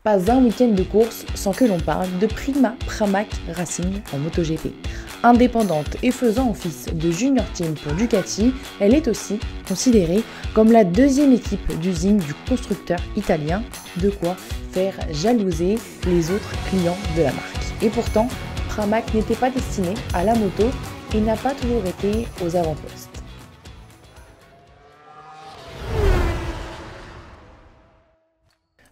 Pas un week-end de course sans que l'on parle de Prima Pramac Racing en MotoGP. Indépendante et faisant office de junior team pour Ducati, elle est aussi considérée comme la deuxième équipe d'usine du constructeur italien, de quoi faire jalouser les autres clients de la marque. Et pourtant, Pramac n'était pas destiné à la moto et n'a pas toujours été aux avant-postes.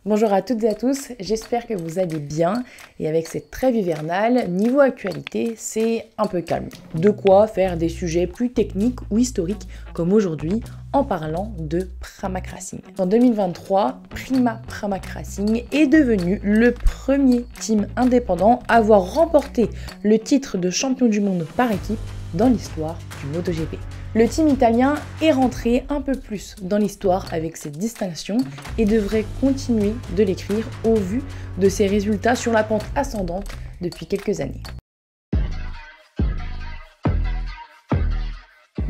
Bonjour à toutes et à tous, j'espère que vous allez bien et avec cette trêve hivernale, niveau actualité, c'est un peu calme. De quoi faire des sujets plus techniques ou historiques comme aujourd'hui en parlant de Pramac Racing. En 2023, Prima Pramac Racing est devenu le premier team indépendant à avoir remporté le titre de champion du monde par équipe dans l'histoire du MotoGP. Le team italien est rentré un peu plus dans l'histoire avec cette distinction et devrait continuer de l'écrire au vu de ses résultats sur la pente ascendante depuis quelques années.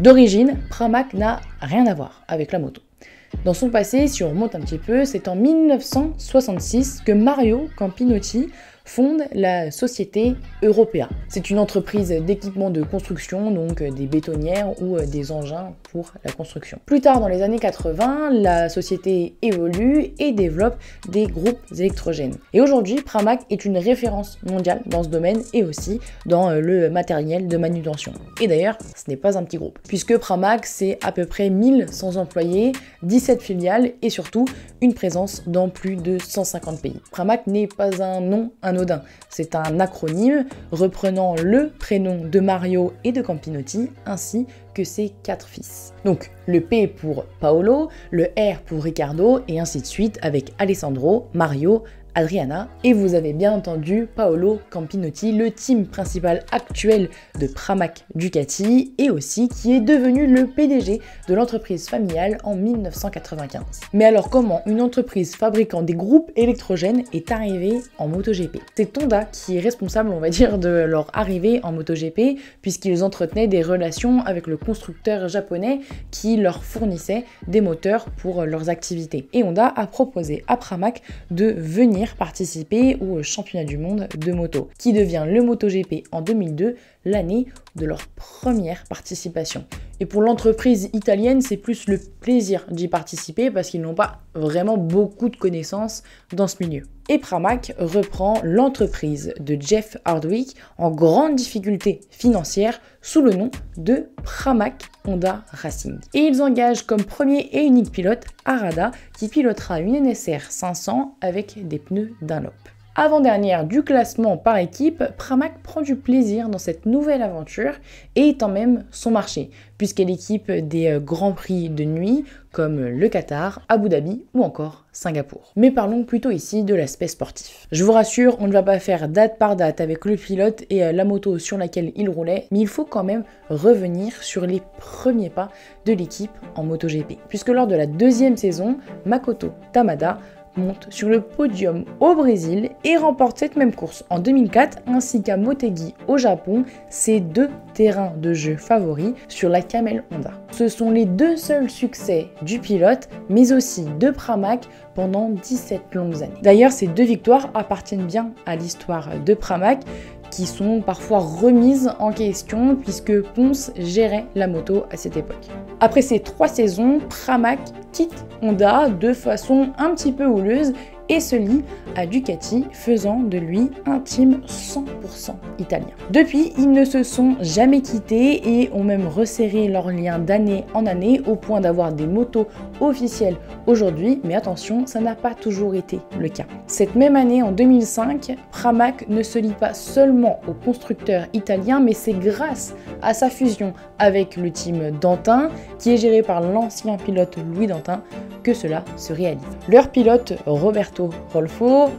D'origine, Pramac n'a rien à voir avec la moto. Dans son passé, si on remonte un petit peu, c'est en 1966 que Mario Campinotti fonde la société Européa. C'est une entreprise d'équipement de construction, donc des bétonnières ou des engins pour la construction. Plus tard, dans les années 80, la société évolue et développe des groupes électrogènes. Et aujourd'hui, Pramac est une référence mondiale dans ce domaine et aussi dans le matériel de manutention. Et d'ailleurs, ce n'est pas un petit groupe, puisque Pramac, c'est à peu près 1100 employés, 17 filiales et surtout une présence dans plus de 150 pays. Pramac n'est pas un nom anodin, c'est un acronyme reprenant le prénom de Mario et de Campinotti ainsi que ses 4 fils. Donc le P pour Paolo, le R pour Riccardo et ainsi de suite avec Alessandro, Mario, Adriana, et vous avez bien entendu Paolo Campinotti, le team principal actuel de Pramac Ducati et aussi qui est devenu le PDG de l'entreprise familiale en 1995. Mais alors comment une entreprise fabriquant des groupes électrogènes est arrivée en MotoGP? C'est Honda qui est responsable, on va dire, de leur arrivée en MotoGP puisqu'ils entretenaient des relations avec le constructeur japonais qui leur fournissait des moteurs pour leurs activités. Et Honda a proposé à Pramac de venir participer au championnat du monde de moto, qui devient le MotoGP en 2002, l'année de leur première participation. Et pour l'entreprise italienne, c'est plus le plaisir d'y participer parce qu'ils n'ont pas vraiment beaucoup de connaissances dans ce milieu. Et Pramac reprend l'entreprise de Jeff Hardwick en grande difficulté financière sous le nom de Pramac Honda Racing. Et ils engagent comme premier et unique pilote Harada qui pilotera une NSR 500 avec des pneus Dunlop. Avant-dernière du classement par équipe, Pramac prend du plaisir dans cette nouvelle aventure et étend même son marché, puisqu'elle équipe des grands prix de nuit comme le Qatar, Abu Dhabi ou encore Singapour. Mais parlons plutôt ici de l'aspect sportif. Je vous rassure, on ne va pas faire date par date avec le pilote et la moto sur laquelle il roulait, mais il faut quand même revenir sur les premiers pas de l'équipe en MotoGP, puisque lors de la deuxième saison, Makoto Tamada monte sur le podium au Brésil et remporte cette même course en 2004 ainsi qu'à Motegi au Japon, ses deux terrains de jeu favoris sur la Camel Honda. Ce sont les deux seuls succès du pilote mais aussi de Pramac pendant 17 longues années. D'ailleurs, ces deux victoires appartiennent bien à l'histoire de Pramac qui sont parfois remises en question puisque Ponce gérait la moto à cette époque. Après ces 3 saisons, Pramac quitte Honda de façon un petit peu houleuse et se lie à Ducati, faisant de lui un team 100% italien. Depuis, ils ne se sont jamais quittés et ont même resserré leurs liens d'année en année au point d'avoir des motos officielles aujourd'hui, mais attention, ça n'a pas toujours été le cas. Cette même année, en 2005, Pramac ne se lie pas seulement au constructeur italien, mais c'est grâce à sa fusion avec le team Dantin, qui est géré par l'ancien pilote Louis Dantin, que cela se réalise. Leur pilote Roberto Rolfo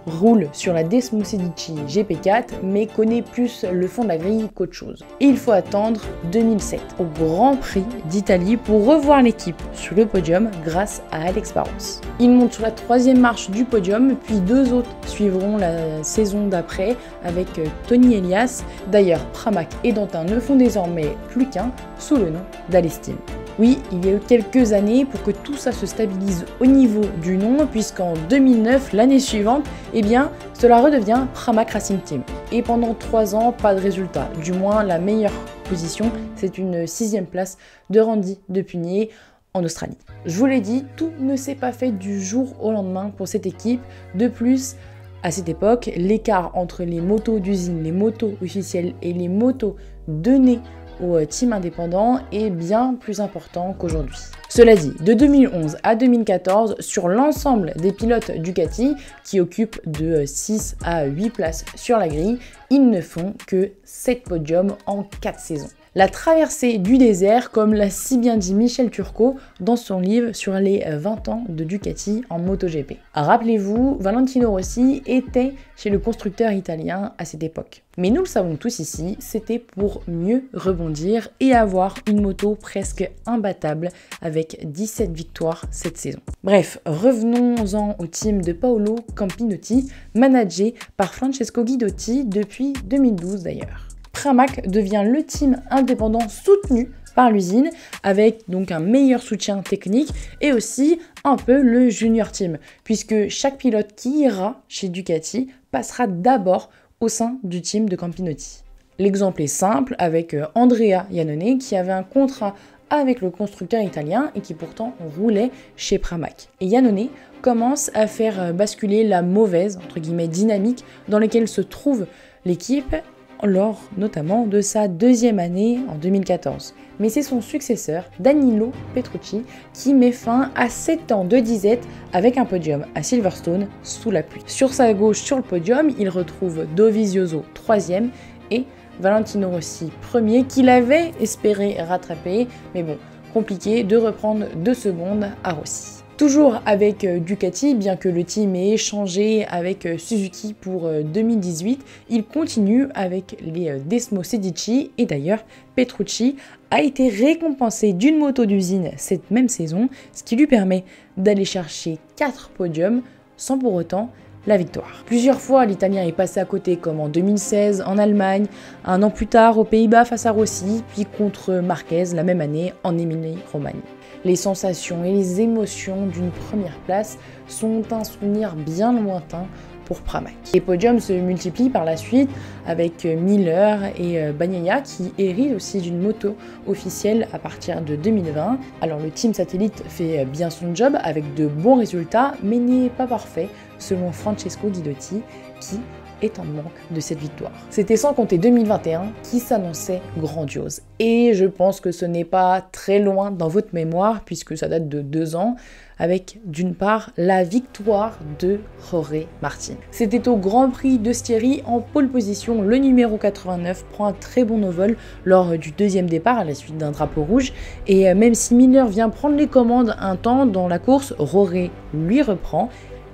roule sur la Desmosedici GP4 mais connaît plus le fond de la grille qu'autre chose. Et il faut attendre 2007 au Grand Prix d'Italie pour revoir l'équipe sur le podium grâce à Alex Barros. Il monte sur la 3e marche du podium puis 2 autres suivront la saison d'après avec Tony Elias. D'ailleurs, Pramac et Dantin ne font désormais plus qu'un sous le nom d'Alestim. Oui, il y a eu quelques années pour que tout ça se stabilise au niveau du nom, puisqu'en 2009, l'année suivante, eh bien, cela redevient Pramac Racing Team. Et pendant 3 ans, pas de résultat. Du moins, la meilleure position, c'est une 6e place de Randy de Punier en Australie. Je vous l'ai dit, tout ne s'est pas fait du jour au lendemain pour cette équipe. De plus, à cette époque, l'écart entre les motos d'usine, les motos officielles et les motos données au team indépendant est bien plus important qu'aujourd'hui. Cela dit, de 2011 à 2014, sur l'ensemble des pilotes Ducati qui occupent de 6 à 8 places sur la grille, ils ne font que 7 podiums en 4 saisons. La traversée du désert, comme l'a si bien dit Michel Turcot dans son livre sur les 20 ans de Ducati en MotoGP. Rappelez-vous, Valentino Rossi était chez le constructeur italien à cette époque. Mais nous le savons tous ici, c'était pour mieux rebondir et avoir une moto presque imbattable avec 17 victoires cette saison. Bref, revenons-en au team de Paolo Campinotti, managé par Francesco Guidotti depuis 2012 d'ailleurs. Pramac devient le team indépendant soutenu par l'usine avec donc un meilleur soutien technique et aussi un peu le junior team puisque chaque pilote qui ira chez Ducati passera d'abord au sein du team de Campinotti. L'exemple est simple avec Andrea Iannone qui avait un contrat avec le constructeur italien et qui pourtant roulait chez Pramac. Et Iannone commence à faire basculer la mauvaise, entre guillemets, dynamique dans laquelle se trouve l'équipe lors notamment de sa 2e année en 2014. Mais c'est son successeur, Danilo Petrucci, qui met fin à 7 ans de disette avec un podium à Silverstone sous la pluie. Sur sa gauche, sur le podium, il retrouve Dovizioso 3e et Valentino Rossi 1er, qu'il avait espéré rattraper, mais bon, compliqué de reprendre 2 secondes à Rossi. Toujours avec Ducati, bien que le team ait échangé avec Suzuki pour 2018, il continue avec les Desmo Sedici et d'ailleurs Petrucci a été récompensé d'une moto d'usine cette même saison, ce qui lui permet d'aller chercher 4 podiums sans pour autant la victoire. Plusieurs fois, l'Italien est passé à côté, comme en 2016 en Allemagne, un an plus tard aux Pays-Bas face à Rossi, puis contre Marquez la même année en Émilie-Romagne. Les sensations et les émotions d'une première place sont un souvenir bien lointain pour Pramac. Les podiums se multiplient par la suite avec Miller et Bagnaia qui héritent aussi d'une moto officielle à partir de 2020. Alors le team satellite fait bien son job avec de bons résultats mais n'est pas parfait selon Francesco Guidotti qui est en manque de cette victoire. C'était sans compter 2021 qui s'annonçait grandiose. Et je pense que ce n'est pas très loin dans votre mémoire puisque ça date de 2 ans avec d'une part la victoire de Jorge Martin. C'était au Grand Prix de Styrie en pole position, le numéro 89 prend un très bon envol lors du 2e départ à la suite d'un drapeau rouge et même si Miller vient prendre les commandes un temps dans la course, Jorge lui reprend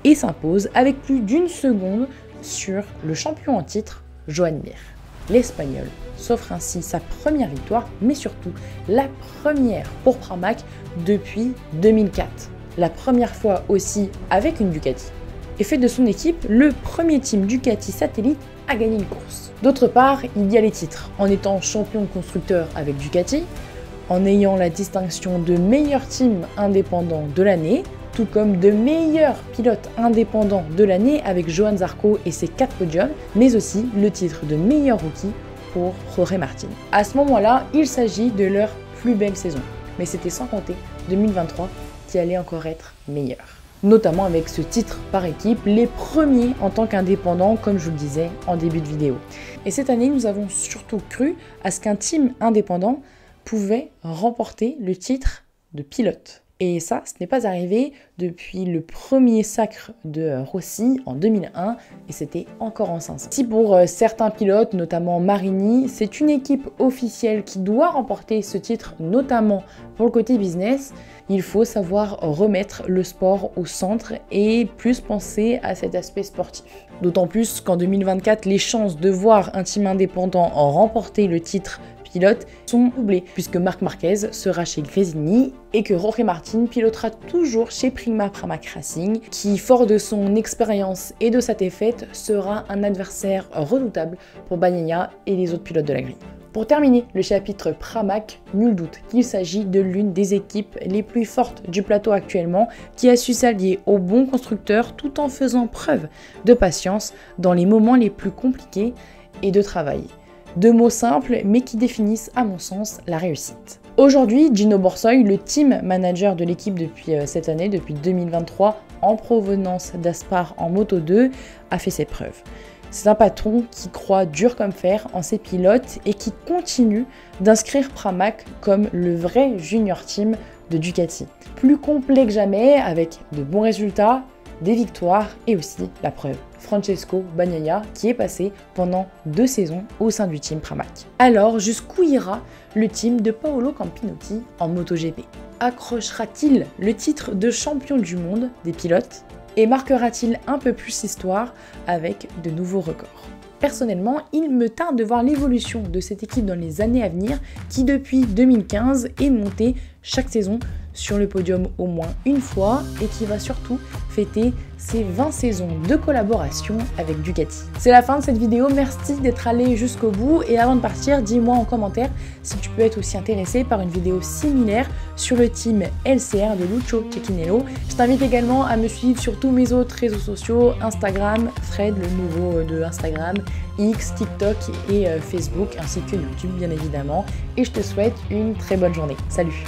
et s'impose avec plus d'1 seconde sur le champion en titre, Joan Mir. L'Espagnol s'offre ainsi sa première victoire, mais surtout la première pour Pramac depuis 2004. La première fois aussi avec une Ducati. Et fait de son équipe le premier team Ducati satellite à gagner une course. D'autre part, il y a les titres. En étant champion constructeur avec Ducati, en ayant la distinction de meilleur team indépendant de l'année, tout comme de meilleurs pilotes indépendants de l'année avec Johann Zarco et ses 4 podiums, mais aussi le titre de meilleur rookie pour Jorge Martin. À ce moment-là, il s'agit de leur plus belle saison, mais c'était sans compter 2023 qui allait encore être meilleur. Notamment avec ce titre par équipe, les premiers en tant qu'indépendants, comme je vous le disais en début de vidéo. Et cette année, nous avons surtout cru à ce qu'un team indépendant pouvait remporter le titre de pilote. Et ça, ce n'est pas arrivé depuis le premier sacre de Rossi en 2001 et c'était encore en 500. Si pour certains pilotes, notamment Marini, c'est une équipe officielle qui doit remporter ce titre, notamment pour le côté business, il faut savoir remettre le sport au centre et plus penser à cet aspect sportif. D'autant plus qu'en 2024, les chances de voir un team indépendant remporter le titre pilotes sont doublés puisque Marc Marquez sera chez Gresini et que Jorge Martin pilotera toujours chez Prima Pramac Racing qui, fort de son expérience et de sa défaite, sera un adversaire redoutable pour Bagnaia et les autres pilotes de la grille. Pour terminer le chapitre Pramac, nul doute qu'il s'agit de l'une des équipes les plus fortes du plateau actuellement, qui a su s'allier aux bons constructeurs tout en faisant preuve de patience dans les moments les plus compliqués et de travail. Deux mots simples mais qui définissent à mon sens la réussite. Aujourd'hui, Gino Borsoy, le team manager de l'équipe depuis cette année, depuis 2023, en provenance d'Aspar en Moto 2, a fait ses preuves. C'est un patron qui croit dur comme fer en ses pilotes et qui continue d'inscrire Pramac comme le vrai junior team de Ducati. Plus complet que jamais, avec de bons résultats, des victoires et aussi la preuve. Francesco Bagnaia qui est passé pendant 2 saisons au sein du team Pramac. Alors jusqu'où ira le team de Paolo Campinotti en MotoGP? Accrochera-t-il le titre de champion du monde des pilotes et marquera-t-il un peu plus l'histoire avec de nouveaux records? Personnellement, il me tarde de voir l'évolution de cette équipe dans les années à venir qui depuis 2015 est montée chaque saison sur le podium au moins une fois et qui va surtout fêter ses 20 saisons de collaboration avec Ducati. C'est la fin de cette vidéo, merci d'être allé jusqu'au bout et avant de partir, dis-moi en commentaire si tu peux être aussi intéressé par une vidéo similaire sur le team LCR de Lucio Cecchinello. Je t'invite également à me suivre sur tous mes autres réseaux sociaux, Instagram, Thread, le nouveau de Instagram, X, TikTok et Facebook, ainsi que YouTube bien évidemment. Et je te souhaite une très bonne journée. Salut!